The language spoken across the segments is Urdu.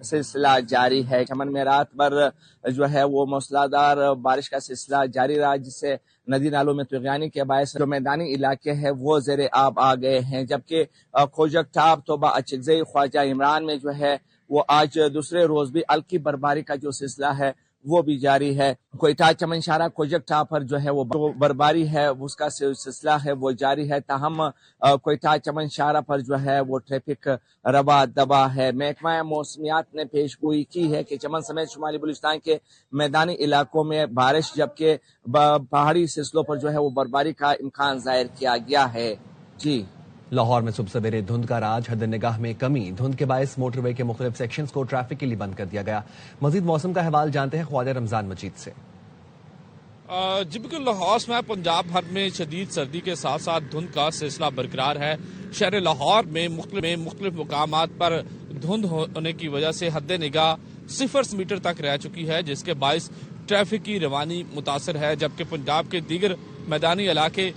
سلسلہ جاری ہے. چمن میں رات بھر جو ہے وہ موسلادھار بارش کا سلسلہ جاری رہا، جس سے ندی نالوں میں طغیانی کے باعث جو میدانی علاقے ہیں وہ زیر آب آ گئے ہیں، جبکہ کھوجک ٹاپ توبہ اچکزئی خواجہ عمران میں جو ہے وہ آج دوسرے روز بھی ہلکی برفباری کا جو سلسلہ ہے وہ بھی جاری ہے. کوئٹہ چمن شارہ کھوجک ٹاپ پر جو ہے وہ برفباری ہے اس کا سلسلہ ہے وہ جاری ہے. تاہم کوئٹہ چمن شارہ پر جو ہے وہ ٹریفک روا دبا ہے. محکمہ موسمیات نے پیش گوئی کی ہے کہ چمن سمیت شمالی بلوچستان کے میدانی علاقوں میں بارش، جبکہ پہاڑی سلسلوں پر جو ہے وہ برفباری کا امکان ظاہر کیا گیا ہے. جی لاہور میں صبح سویرے دھند کا راج، حد نگاہ میں کمی. دھند کے باعث موٹر وے کے مختلف سیکشنز کو ٹریفک کے لیے بند کر دیا گیا. مزید موسم کا حوال جانتے ہیں خواجہ رمضان مجید سے. جی بالکل، لاہور میں پنجاب بھر میں شدید سردی کے ساتھ ساتھ دھند کا سلسلہ برقرار ہے. شہر لاہور میں مختلف مقامات پر دھند ہونے کی وجہ سے حد نگاہ 0 میٹر تک رہ چکی ہے، جس کے باعث ٹریفک کی روانی متاثر ہے، جبکہ پنجاب کے دیگر میدانی علاقے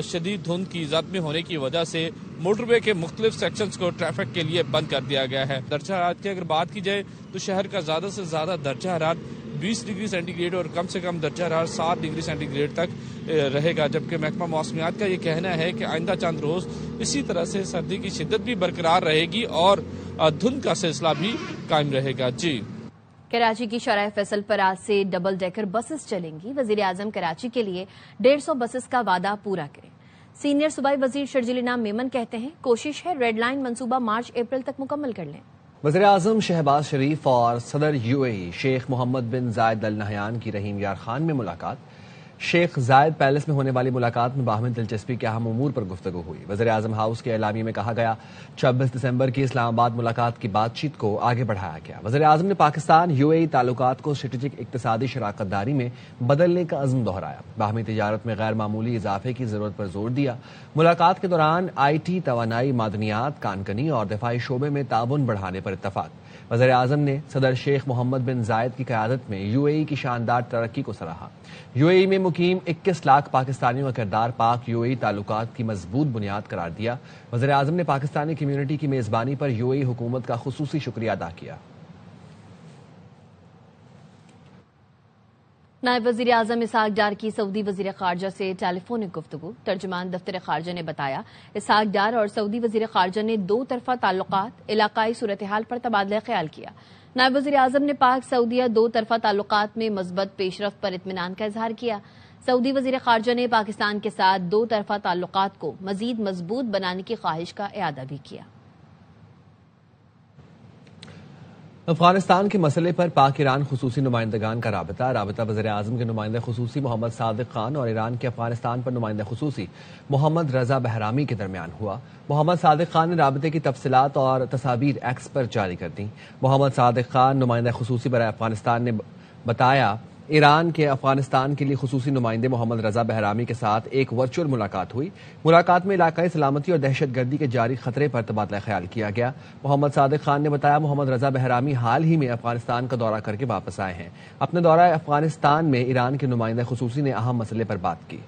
شدید دھند کی زد میں ہونے کی وجہ سے موٹر وے کے مختلف سیکشنز کو ٹریفک کے لیے بند کر دیا گیا ہے. درجہ حرارت کی اگر بات کی جائے تو شہر کا زیادہ سے زیادہ درجہ حرارت 20 ڈگری سینٹی گریڈ اور کم سے کم درجہ حرارت 7 ڈگری سینٹی گریڈ تک رہے گا، جبکہ محکمہ موسمیات کا یہ کہنا ہے کہ آئندہ چند روز اسی طرح سے سردی کی شدت بھی برقرار رہے گی اور دھند کا سلسلہ بھی قائم رہے گا. جی کراچی کی شارع فیصل پر آج سے ڈبل ڈیکر بسز چلیں گی. وزیر اعظم کراچی کے لیے 150 بسز کا وعدہ پورا کریں. سینئر صوبائی وزیر شرجیل انعام میمن کہتے ہیں کوشش ہے ریڈ لائن منصوبہ مارچ اپریل تک مکمل کر لیں. وزیر اعظم شہباز شریف اور صدر UAE شیخ محمد بن زائد ال نہیان کی رحیم یار خان میں ملاقات. شیخ زائد پیلس میں ہونے والی ملاقات میں باہمی دلچسپی کے اہم امور پر گفتگو ہوئی. وزیر اعظم ہاؤس کے اعلامیے میں کہا گیا 26 دسمبر کی اسلام آباد ملاقات کی بات چیت کو آگے بڑھایا گیا. وزیر اعظم نے پاکستان UAE تعلقات کو اسٹریٹجک اقتصادی شراکت داری میں بدلنے کا عزم دہرایا. باہمی تجارت میں غیر معمولی اضافے کی ضرورت پر زور دیا. ملاقات کے دوران IT، توانائی، معدنیات، کانکنی اور دفاعی شعبے میں تعاون بڑھانے پر اتفاق. وزیر اعظم نے صدر شیخ محمد بن زائد کی قیادت میں UAE کی شاندار ترقی کو سراہا. UAE میں مقیم 21 لاکھ پاکستانیوں کا کردار پاک UAE تعلقات کی مضبوط بنیاد قرار دیا. وزیر اعظم نے پاکستانی کمیونٹی کی میزبانی پر UAE حکومت کا خصوصی شکریہ ادا کیا. نائب وزیر اعظم اسحاق ڈار کی سعودی وزیر خارجہ سے ٹیلی فونک گفتگو. ترجمان دفتر خارجہ نے بتایا اسحاق ڈار اور سعودی وزیر خارجہ نے 2 طرفہ تعلقات، علاقائی صورتحال پر تبادلہ خیال کیا. نائب وزیر اعظم نے پاک سعودیہ 2 طرفہ تعلقات میں مثبت پیش رفت پر اطمینان کا اظہار کیا. سعودی وزیر خارجہ نے پاکستان کے ساتھ 2 طرفہ تعلقات کو مزید مضبوط بنانے کی خواہش کا اعادہ بھی کیا. افغانستان کے مسئلے پر پاک ایران خصوصی نمائندگان کا رابطہ وزیر اعظم کے نمائندہ خصوصی محمد صادق خان اور ایران کے افغانستان پر نمائندہ خصوصی محمد رضا بہرامی کے درمیان ہوا. محمد صادق خان نے رابطے کی تفصیلات اور تصاویر ایکس پر جاری کر دیں. محمد صادق خان نمائندہ خصوصی برائے افغانستان نے بتایا ایران کے افغانستان کے لیے خصوصی نمائندے محمد رضا بہرامی کے ساتھ ایک ورچوئل ملاقات ہوئی. ملاقات میں علاقائی سلامتی اور دہشت گردی کے جاری خطرے پر تبادلہ خیال کیا گیا. محمد صادق خان نے بتایا محمد رضا بہرامی حال ہی میں افغانستان کا دورہ کر کے واپس آئے ہیں. اپنے دورہ افغانستان میں ایران کے نمائندہ خصوصی نے اہم مسئلے پر بات کی.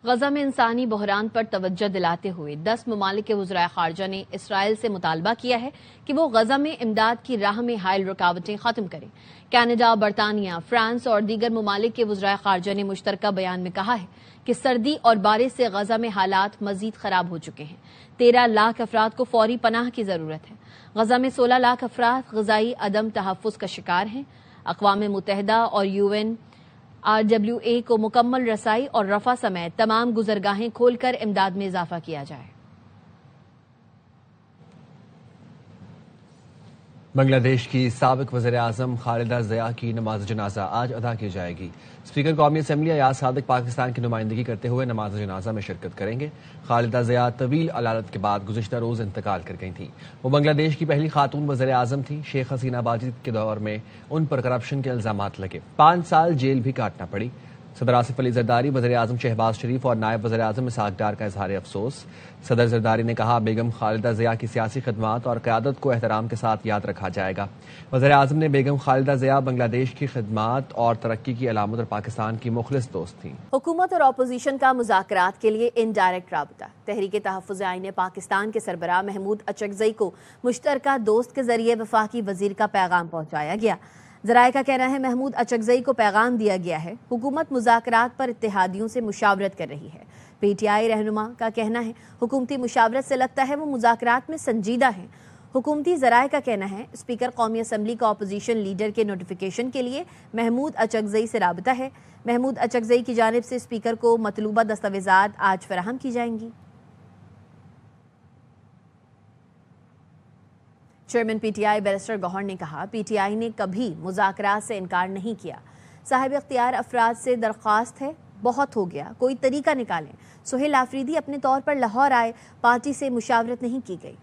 غزہ میں انسانی بحران پر توجہ دلاتے ہوئے 10 ممالک کے وزرائے خارجہ نے اسرائیل سے مطالبہ کیا ہے کہ وہ غزہ میں امداد کی راہ میں حائل رکاوٹیں ختم کریں. کینیڈا، برطانیہ، فرانس اور دیگر ممالک کے وزرائے خارجہ نے مشترکہ بیان میں کہا ہے کہ سردی اور بارش سے غزہ میں حالات مزید خراب ہو چکے ہیں. 13 لاکھ افراد کو فوری پناہ کی ضرورت ہے. غزہ میں 16 لاکھ افراد غذائی عدم تحفظ کا شکار ہیں. اقوام متحدہ اور UNRWA کو مکمل رسائی اور رفع سمیت تمام گزرگاہیں کھول کر امداد میں اضافہ کیا جائے. بنگلہ دیش کی سابق وزیر اعظم خالدہ ضیاء کی نماز جنازہ آج ادا کی جائے گی. اسپیکر قومی اسمبلی ایاز صادق پاکستان کی نمائندگی کرتے ہوئے نماز جنازہ میں شرکت کریں گے. خالدہ ضیاء طویل علالت کے بعد گزشتہ روز انتقال کر گئی تھیں. وہ بنگلہ دیش کی پہلی خاتون وزیر اعظم تھیں. شیخ حسینہ باجد کے دور میں ان پر کرپشن کے الزامات لگے. 5 سال جیل بھی کاٹنا پڑی. صدر آصف علی زرداری، وزیر اعظم شہباز شریف اور نائب وزیر اعظم اسحاق ڈار کا اظہار افسوس۔ صدر زرداری نے کہا بیگم خالدہ ضیاء کی سیاسی خدمات اور قیادت کو احترام کے ساتھ یاد رکھا جائے گا۔ وزیر اعظم نے بیگم خالدہ ضیاء بنگلہ دیش کی خدمات اور ترقی کی علامت اور پاکستان کی مخلص دوست تھیں۔ حکومت اور اپوزیشن کا مذاکرات کے لیے انڈائریکٹ رابطہ۔ تحریک تحفظ آئین پاکستان کے سربراہ محمود اچکزئی کو مشترکہ دوست کے ذریعے وفاقی وزیر کا پیغام پہنچایا گیا۔ ذرائع کا کہنا ہے محمود اچکزئی کو پیغام دیا گیا ہے حکومت مذاکرات پر اتحادیوں سے مشاورت کر رہی ہے۔ پی ٹی آئی رہنما کا کہنا ہے حکومتی مشاورت سے لگتا ہے وہ مذاکرات میں سنجیدہ ہیں۔ حکومتی ذرائع کا کہنا ہے اسپیکر قومی اسمبلی کا اپوزیشن لیڈر کے نوٹیفیکیشن کے لیے محمود اچکزئی سے رابطہ ہے۔ محمود اچکزئی کی جانب سے اسپیکر کو مطلوبہ دستاویزات آج فراہم کی جائیں گی۔ Chairman P T I barrister Gohar نے کہا پی ٹی آئی نے کبھی مذاکرات سے انکار نہیں کیا۔ صاحب اختیار افراد سے درخواست ہے بہت ہو گیا، کوئی طریقہ نکالیں۔ سہیل آفریدی اپنے طور پر لاہور آئے، پارٹی سے مشاورت نہیں کی گئی۔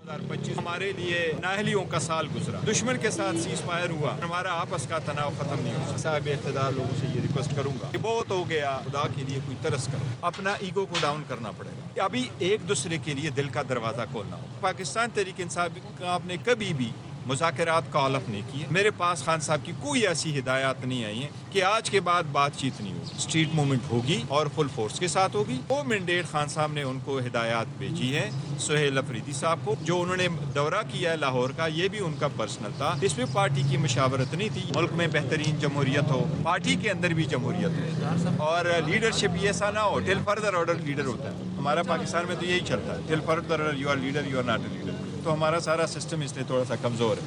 2025 ہمارے لیے نااہلیوں کا سال گزرا، دشمن کے ساتھ سیز فائر ہوا، ہمارا آپس کا تناؤ ختم نہیں ہوا۔ صاحب اقتدار لوگوں سے یہ ریکویسٹ کروں گا کہ بہت ہو گیا، خدا کے لیے کوئی ترس کرو، اپنا ایگو کو ڈاؤن کرنا پڑے گا، ابھی ایک دوسرے کے لیے دل کا دروازہ کھولنا ہوگا۔ پاکستان تحریک انصاف آپ نے کبھی بھی مذاکرات کا علف نہیں کیے۔ میرے پاس خان صاحب کی کوئی ایسی ہدایات نہیں آئی ہیں کہ آج کے بعد بات چیت نہیں ہوگی، اسٹریٹ موومنٹ ہوگی اور فل فورس کے ساتھ ہوگی۔ وہ مینڈیٹ خان صاحب نے ان کو ہدایات بھیجی ہے سہیل افریدی صاحب کو، جو انہوں نے دورہ کیا ہے لاہور کا، یہ بھی ان کا پرسنل تھا، اس میں پارٹی کی مشاورت نہیں تھی۔ ملک میں بہترین جمہوریت ہو، پارٹی کے اندر بھی جمہوریت ہو اور لیڈرشپ ایسا نہ ہو ٹل فردر آرڈر لیڈر ہوتا ہے۔ ہمارا پاکستان میں تو یہی چلتا ہے، till further order you are leader you are not a leader, تو ہمارا سارا سسٹم اس لیے تھوڑا سا کمزور ہے۔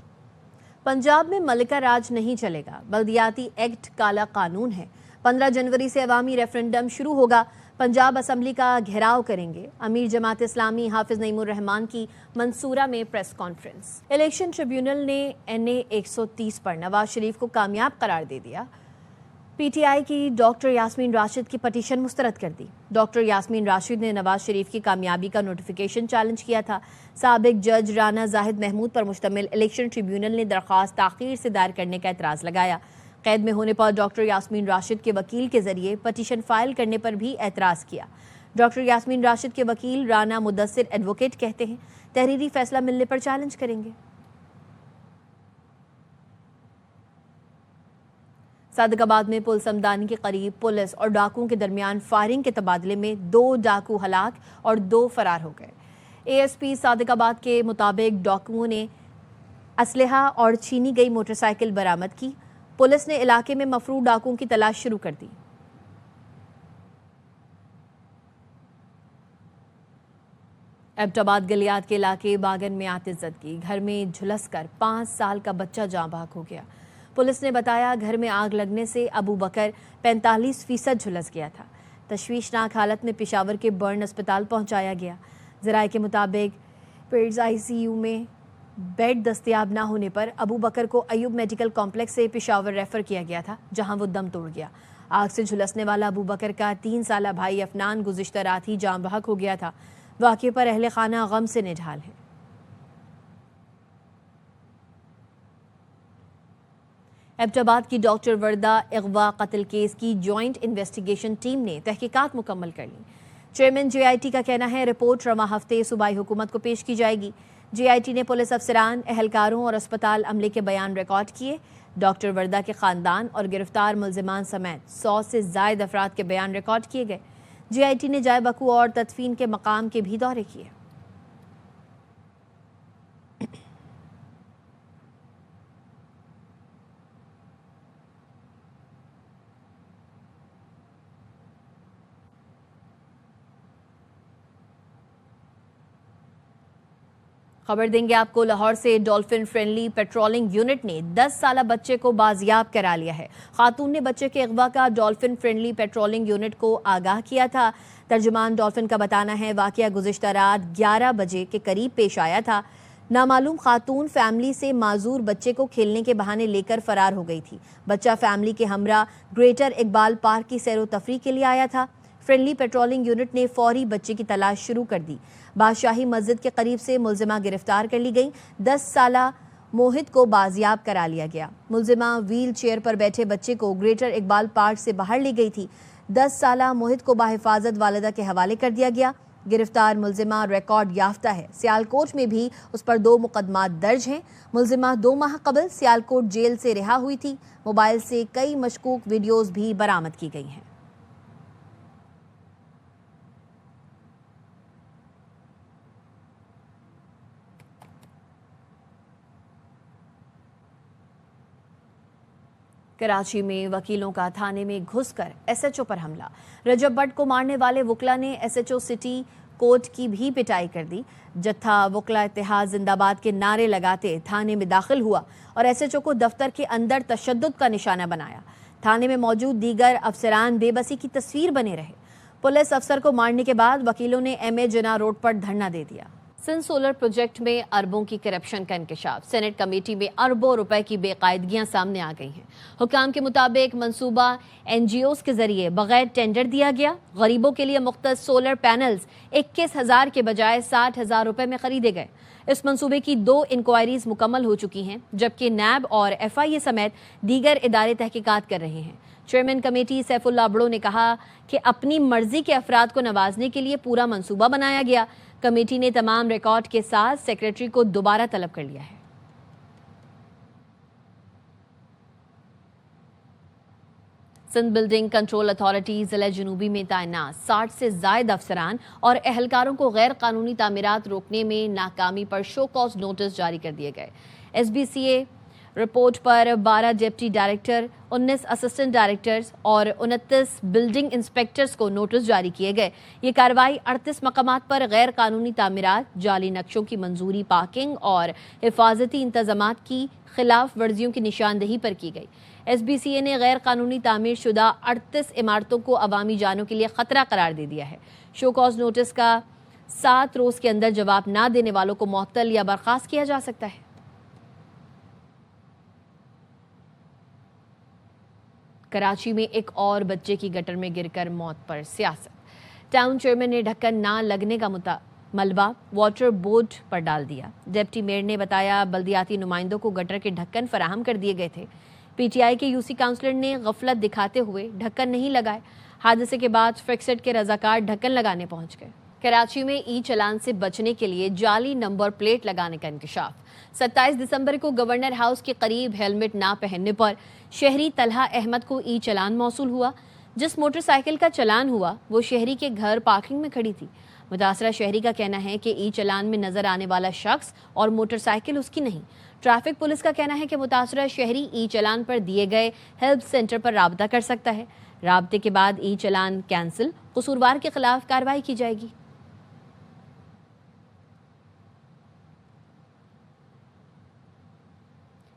پنجاب میں ملکہ راج نہیں چلے گا، بلدیاتی ایکٹ کالا قانون ہے۔ 15 جنوری سے عوامی ریفرنڈم شروع ہوگا، پنجاب اسمبلی کا گھیراؤ کریں گے۔ امیر جماعت اسلامی حافظ نعیم الرحمان کی منصورہ میں پریس کانفرنس۔ الیکشن ٹریبیونل نے NA 130 پر نواز شریف کو کامیاب قرار دے دیا۔ پی ٹی آئی کی ڈاکٹر یاسمین راشد کی پٹیشن مسترد کر دی۔ ڈاکٹر یاسمین راشد نے نواز شریف کی کامیابی کا نوٹیفیکیشن چیلنج کیا تھا۔ سابق جج رانا زاہد محمود پر مشتمل الیکشن ٹریبیونل نے درخواست تاخیر سے دائر کرنے کا اعتراض لگایا۔ قید میں ہونے پر ڈاکٹر یاسمین راشد کے وکیل کے ذریعے پٹیشن فائل کرنے پر بھی اعتراض کیا۔ ڈاکٹر یاسمین راشد کے وکیل رانا مدثر ایڈوکیٹ کہتے ہیں تحریری فیصلہ ملنے پر چیلنج کریں گے۔ صادق آباد میں پل سمدانی کے قریب پولیس اور ڈاکوؤں کے درمیان فائرنگ کے تبادلے میں 2 ڈاکو ہلاک اور 2 فرار ہو گئے۔ اے ایس پی صادق آباد کے مطابق ڈاکوؤں نے اسلحہ اور چھینی گئی موٹر سائیکل برآمد کی۔ پولیس نے علاقے میں مفرور ڈاکوؤں کی تلاش شروع کر دی۔ ایبٹ آباد گلیات کے علاقے باغن میں آتش زدگی، گھر میں جھلس کر 5 سال کا بچہ جاں بحق ہو گیا۔ پولیس نے بتایا گھر میں آگ لگنے سے ابو بکر 45% جھلس گیا تھا۔ تشویشناک حالت میں پشاور کے برن اسپتال پہنچایا گیا۔ ذرائع کے مطابق پیڈز ICU میں بیڈ دستیاب نہ ہونے پر ابو بکر کو ایوب میڈیکل کمپلیکس سے پشاور ریفر کیا گیا تھا، جہاں وہ دم توڑ گیا۔ آگ سے جھلسنے والا ابو بکر کا 3 سالہ بھائی افنان گزشتہ رات ہی جاں بحق ہو گیا تھا۔ واقعے پر اہل خانہ غم سے نڈھال ہے۔ ایبٹ آباد کی ڈاکٹر وردہ اغوا قتل کیس کی جوائنٹ انویسٹیگیشن ٹیم نے تحقیقات مکمل کر لی۔ چیئرمین JIT کا کہنا ہے رپورٹ رواں ہفتے صوبائی حکومت کو پیش کی جائے گی۔ JIT نے پولیس افسران، اہلکاروں اور اسپتال عملے کے بیان ریکارڈ کیے۔ ڈاکٹر وردہ کے خاندان اور گرفتار ملزمان سمیت 100 سے زائد افراد کے بیان ریکارڈ کیے گئے۔ JIT نے جائے وقوع اور تدفین کے مقام کے بھی دورے کیے۔ خبر دیں گے آپ کو لاہور سے ڈولفن فرینڈلی پیٹرولنگ یونٹ نے 10 سالہ بچے کو بازیاب کرا لیا ہے۔ خاتون نے بچے کے اغوا کا ڈولفن فرینڈلی پیٹرولنگ یونٹ کو آگاہ کیا تھا۔ ترجمان ڈولفن کا بتانا ہے واقعہ گزشتہ رات 11 بجے کے قریب پیش آیا تھا۔ نامعلوم خاتون فیملی سے معذور بچے کو کھیلنے کے بہانے لے کر فرار ہو گئی تھی۔ بچہ فیملی کے ہمراہ گریٹر اقبال پارک کی سیر و تفریح کے لیے آیا تھا۔ فرینڈلی پیٹرولنگ یونٹ نے فوری بچے کی تلاش شروع کر دی۔ بادشاہی مسجد کے قریب سے ملزمہ گرفتار کر لی گئی۔ 10 سالہ موہت کو بازیاب کرا لیا گیا۔ ملزمہ ویل چیئر پر بیٹھے بچے کو گریٹر اقبال پارک سے باہر لی گئی تھی۔ 10 سالہ موہت کو بحفاظت والدہ کے حوالے کر دیا گیا۔ گرفتار ملزمہ ریکارڈ یافتہ ہے۔ سیالکوٹ میں بھی اس پر 2 مقدمات درج ہیں۔ ملزمہ 2 ماہ قبل سیالکوٹ جیل سے رہا ہوئی تھی۔ موبائل سے کئی مشکوک ویڈیوز بھی برآمد کی گئی ہیں۔ کراچی میں وکیلوں کا تھانے میں گھس کر ایس ایچ او پر حملہ۔ رجب بٹ کو مارنے والے وکلا نے S H O city court کی بھی پٹائی کر دی۔ جتھا وکلا اتحاد زندہ باد کے نعرے لگاتے تھانے میں داخل ہوا اور ایس ایچ او کو دفتر کے اندر تشدد کا نشانہ بنایا۔ تھانے میں موجود دیگر افسران بے بسی کی تصویر بنے رہے۔ پولیس افسر کو مارنے کے بعد وکیلوں نے ایم اے جناح روڈ پر دھرنا دے دیا۔ سندھ سولر پروجیکٹ میں اربوں کی کرپشن کا انکشاف۔ سینٹ کمیٹی میں اربوں روپے کی بے قاعدگیاں سامنے آ گئی ہیں۔ حکام کے مطابق منصوبہ این جی اوز کے ذریعے بغیر ٹینڈر دیا گیا۔ غریبوں کے لیے مختص سولر پینلز 21,000 کے بجائے 60,000 روپے میں خریدے گئے۔ اس منصوبے کی 2 انکوائریز مکمل ہو چکی ہیں، جبکہ نیب اور ایف آئی اے سمیت دیگر ادارے تحقیقات کر رہے ہیں۔ چیئرمین کمیٹی سیف اللہ بڑو نے کہا کہ اپنی مرضی کے افراد کو نوازنے کے لیے پورا منصوبہ بنایا گیا۔ کمیٹی نے تمام ریکارڈ کے ساتھ سیکریٹری کو دوبارہ طلب کر لیا ہے۔ سندھ بلڈنگ کنٹرول اتھارٹی ضلع جنوبی میں تعینات 60 سے زائد افسران اور اہلکاروں کو غیر قانونی تعمیرات روکنے میں ناکامی پر شو کاز نوٹس جاری کر دیے گئے۔ ایس بی سی اے رپورٹ پر 12 ڈپٹی ڈائریکٹر، 19 اسسٹنٹ ڈائریکٹرز اور 29 بلڈنگ انسپیکٹرز کو نوٹس جاری کیے گئے۔ یہ کارروائی 38 مقامات پر غیر قانونی تعمیرات، جعلی نقشوں کی منظوری، پارکنگ اور حفاظتی انتظامات کی خلاف ورزیوں کی نشاندہی پر کی گئی۔ ایس بی سی اے نے غیر قانونی تعمیر شدہ 38 عمارتوں کو عوامی جانوں کے لیے خطرہ قرار دے دیا ہے۔ شو کاز نوٹس کا 7 روز کے اندر جواب نہ دینے والوں کو معطل یا برخاست کیا جا سکتا ہے۔ کراچی میں ایک اور بچے کی گٹر میں گر کر موت پر سیاست۔ ٹاؤن چیئرمین نے ڈھکن نہ لگنے کا ملبہ واٹر بورڈ پر ڈال دیا۔ ڈپٹی میئر نے بتایا بلدیاتی نمائندوں کو گٹر کے ڈھکن فراہم کر دیے گئے تھے۔ پی ٹی آئی کے یو سی کاؤنسلر نے غفلت دکھاتے ہوئے ڈھکن نہیں لگائے۔ حادثے کے بعد فکسڈ کے رضاکار ڈھکن لگانے پہنچ گئے۔ کراچی میں ای چالان سے بچنے کے لیے جعلی نمبر پلیٹ لگانے کا انکشاف۔ 27 دسمبر کو گورنر ہاؤس کے قریب ہیلمٹ نہ پہننے پر شہری طلحہ احمد کو ای چالان موصول ہوا۔ جس موٹر سائیکل کا چلان ہوا وہ شہری کے گھر پارکنگ میں کھڑی تھی۔ متاثرہ شہری کا کہنا ہے کہ ای چالان میں نظر آنے والا شخص اور موٹر سائیکل اس کی نہیں۔ ٹریفک پولیس کا کہنا ہے کہ متاثرہ شہری ای چالان پر دیے گئے ہیلپ سینٹر پر رابطہ کر سکتا ہے۔ رابطے کے بعد ای چالان کینسل، قصوروار کے خلاف کارروائی کی جائے گی۔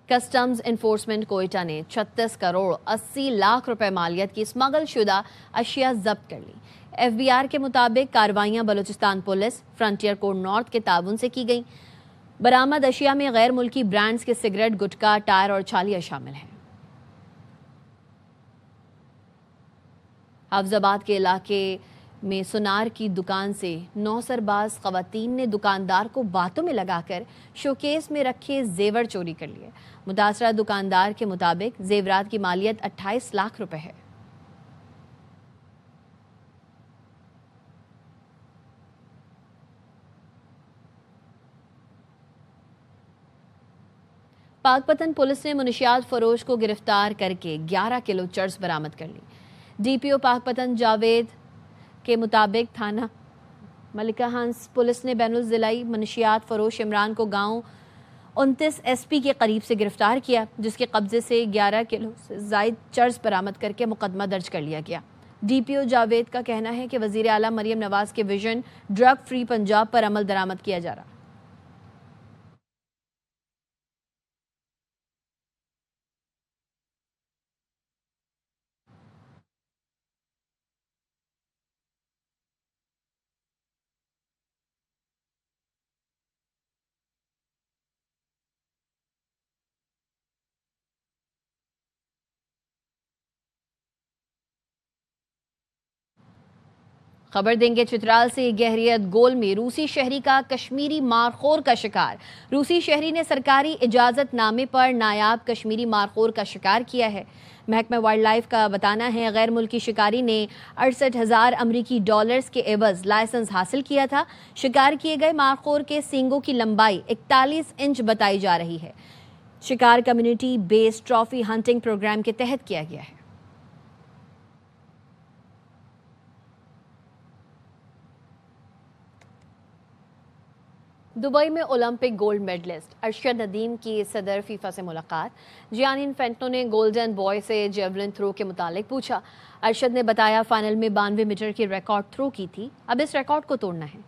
کسٹمز انفورسمنٹ کوئٹہ نے 36 کروڑ 80 لاکھ روپے مالیت کی اسمگل شدہ اشیاء ضبط کر لی۔ ایف بی آر کے مطابق کارروائیاں بلوچستان پولیس، فرنٹیئر کوڈ نارتھ کے تعاون سے کی گئیں۔ برآمد اشیاء میں غیر ملکی برانڈز کے سگریٹ، گٹکا، ٹائر اور چھالیاں شامل ہیں۔ حافظ آباد کے علاقے میں سونار کی دکان سے 9 سرباز خواتین نے دکاندار کو باتوں میں لگا کر شوکیس میں رکھے زیور چوری کر لیے۔ متاثرہ دکاندار کے مطابق زیورات کی مالیت 28 لاکھ روپے ہے۔ پاک پتن پولیس نے منشیات فروش کو گرفتار کر کے 11 کلو چرس برآمد کر لی۔ ڈی پی او پاک پتن جاوید کے مطابق تھانہ ملکہ ہنس پولیس نے بین الضلعی منشیات فروش عمران کو گاؤں 29 ایس پی کے قریب سے گرفتار کیا، جس کے قبضے سے 11 کلو سے زائد چرس برآمد کر کے مقدمہ درج کر لیا گیا۔ ڈی پی او جاوید کا کہنا ہے کہ وزیر اعلیٰ مریم نواز کے ویژن ڈرگ فری پنجاب پر عمل درآمد کیا جا رہا۔ خبر دیں گے چترال سے گہریت گول میں روسی شہری کا کشمیری مارخور کا شکار۔ روسی شہری نے سرکاری اجازت نامے پر نایاب کشمیری مارخور کا شکار کیا ہے۔ محکمہ وائلڈ لائف کا بتانا ہے غیر ملکی شکاری نے 68,000 امریکی ڈالرز کے عوض لائسنس حاصل کیا تھا۔ شکار کیے گئے مارخور کے سینگوں کی لمبائی 41 انچ بتائی جا رہی ہے۔ شکار community base trophy hunting programme کے تحت کیا گیا ہے۔ دبئی میں Olympic gold medallist Arshad Nadeem کی صدر فیفا سے ملاقات۔ جیانی انفینٹو نے گولڈن بوائے سے جیولن تھرو کے متعلق پوچھا۔ ارشد نے بتایا فائنل میں 92 میٹر کی ریکارڈ تھرو کی تھی، اب اس ریکارڈ کو توڑنا ہے۔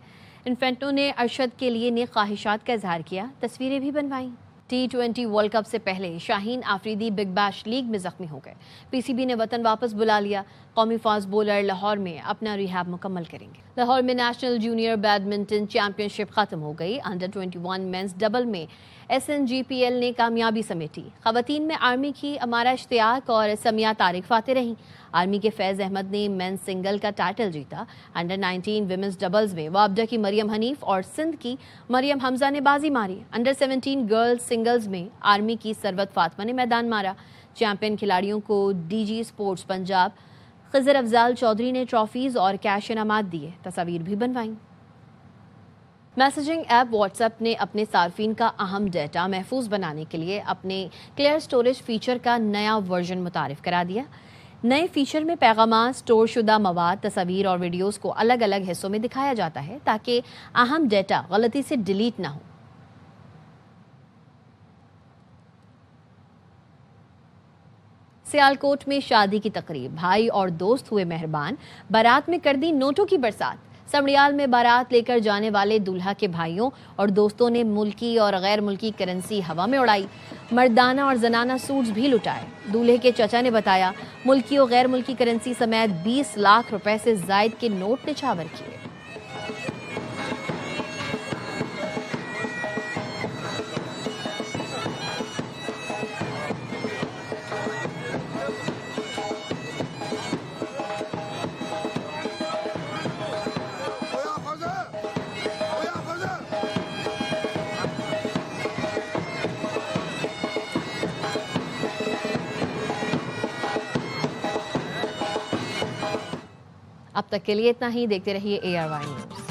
انفینٹو نے ارشد کے لیے نیک خواہشات کا اظہار کیا، تصویریں بھی بنوائیں۔ T20 ورلڈ کپ سے پہلے شاہین آفریدی بگ بیش لیگ میں زخمی ہو گئے۔ پی سی بی نے وطن واپس بلا لیا۔ قومی فاسٹ بولر لاہور میں اپنا ریہاب مکمل کریں گے۔ لاہور میں نیشنل جونیئر بیڈمنٹن چیمپئن شپ ختم ہو گئی۔ انڈر 21 مینز ڈبل میں SNGPL نے کامیابی سمیٹی۔ خواتین میں آرمی کی امارہ اشتیاق اور سمیہ طارق فاتح رہیں۔ آرمی کے فیض احمد نے مینز سنگل کا ٹائٹل جیتا۔ انڈر 19 ویمنز ڈبلز میں وابڈا کی مریم حنیف اور سندھ کی مریم حمزہ نے بازی ماری۔ انڈر 17 گرلز سنگلز میں آرمی کی ثروت فاطمہ نے میدان مارا۔ چیمپئن کھلاڑیوں کو DG اسپورٹس پنجاب خضر افضال چودھری نے ٹرافیز اور کیش انعامات دیے، تصاویر بھی بنوائیں۔ میسیجنگ ایپ واٹس ایپ نے اپنے صارفین کا اہم ڈیٹا محفوظ بنانے کے لیے اپنے کلیئر سٹوریج فیچر کا نیا ورژن متعارف کرا دیا۔ نئے فیچر میں پیغامات، سٹور شدہ مواد، تصاویر اور ویڈیوز کو الگ الگ حصوں میں دکھایا جاتا ہے تاکہ اہم ڈیٹا غلطی سے ڈیلیٹ نہ ہو۔ سیالکوٹ میں شادی کی تقریب، بھائی اور دوست ہوئے مہربان، بارات میں کر دی نوٹوں کی برسات۔ سمڑیال میں بارات لے کر جانے والے دولہا کے بھائیوں اور دوستوں نے ملکی اور غیر ملکی کرنسی ہوا میں اڑائی، مردانہ اور زنانہ سوٹس بھی لٹائے۔ دولہے کے چچا نے بتایا ملکی اور غیر ملکی کرنسی سمیت 20 لاکھ روپے سے زائد کے نوٹ نچھاور کیے۔ اب تک کے لیے اتنا ہی، دیکھتے رہیے ARY نیوز۔